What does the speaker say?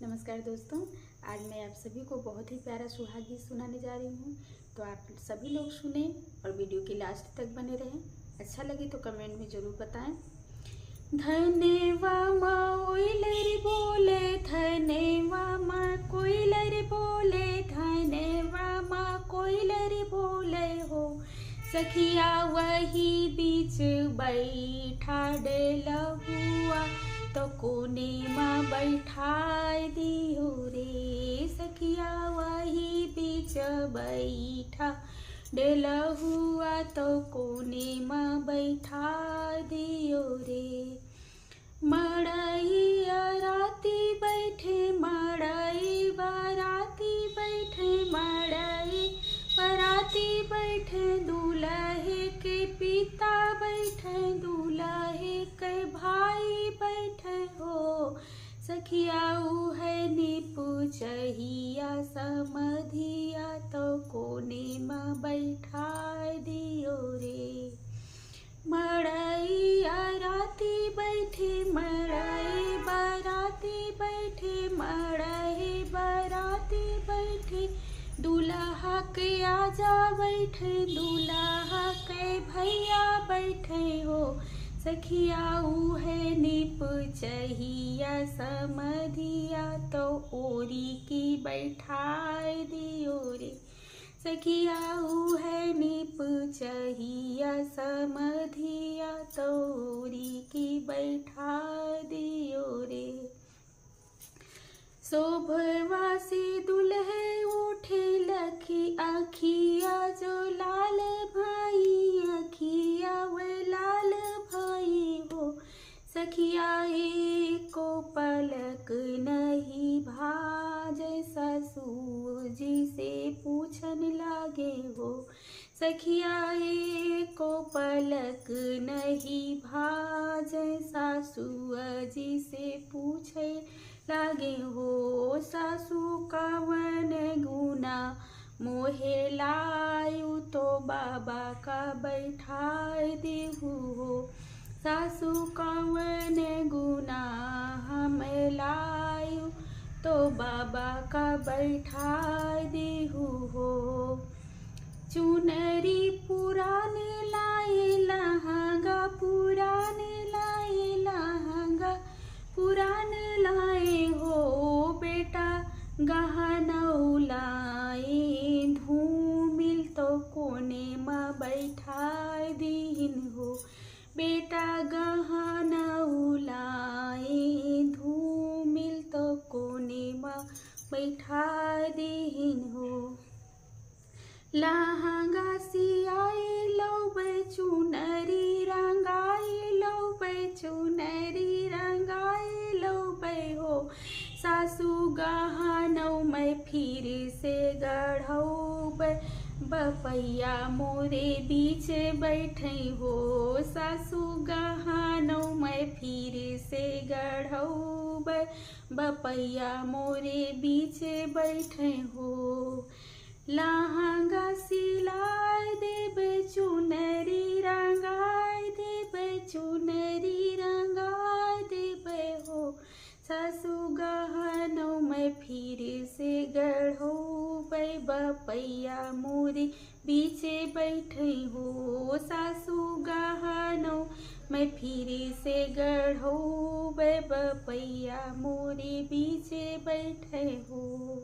नमस्कार दोस्तों, आज मैं आप सभी को बहुत ही प्यारा सुहाग गीत सुनाने जा रही हूँ। तो आप सभी लोग सुने और वीडियो की लास्ट तक बने रहें। अच्छा लगे तो कमेंट में ज़रूर बताएं। धनेवा माँ ओइलर बोले, धनेवा माँ कोइलर बोले, धनेवा माँ कोइलर बोले हो। सखिया वही बीच बैठा डेलहुआ, तो कोने माँ बैठाय दियो रे। सखिया वही बीच बैठा डेलहुआ, तो कोने माँ बैठा दियो रे। मड़ई राती बैठे, मड़ई बाराती बैठे, मड़ई बाराती बैठे, दूल्हे के पिता बैठे, दूल्हे के भाई बैठे हो। सखिया उहे निपुचहिया समधिया, तो कोने माँ बैठा दियो रे। मड़ई राती बैठे, मड़ई बाराती बैठे, मड़ई बाराती बैठे, दूल्हा के आजा बैठे, दूल्हा के भैया बैठे हो। सखिया उहे निपुचहिया समधिया, तो ओरी की बैठाय दियो रे। सखिया उहे निपुचहिया समधिया, तो ओरी की बैठा दियो रे। शोभवासी दुल्हे उठे लखी, अखिया जो लाल भाई, अखिया वे लाल भाई हो। सखिया एको पलक नहीं भाजे, ससुर जी से पूछन लागे हो। सखिया एको पलक नहीं भाजे, सासुआ जी से पूछे लागे हो। सासू कवन गुना मोहे लायु, तो बाबा का बैठाय देहु हो। सासू कवन गुना हम लायु, तो बाबा का बैठाय देहु हो। चुनरी पुराने लाए, लहंगा पुराने लाए, लहंगा पुराने लाए हो। बेटा गहना लाए, धूमिल तो कोने माँ बैठाय दीन हो। बेटा गहना लाए, धूमिल तो कोने माँ बैठाय दीन हो। लहंगा सियाए लो बे, चुनरी रंगाए लो बे, चुनरी रंगाए लो बे हो। सासू गहनौ में फिर से गढ़ौ बे, बपैया मोरे बीच बैठे हो। सासू गहनौ में फिर से गढ़ौ बे, बपैया मोरे बीच बैठे हो। लहंगा सिलाय देबे, चुनरी रंगाय देबे, चुनरी रंगाय देबे हो। सासू गहनौ में फिर से गढ़ौ बे, बपैया मोरे बीचे बैठे हो। सासू गहनौ में फिर से गढ़ौ बे, बपैया मोरे बीचे बैठे हो।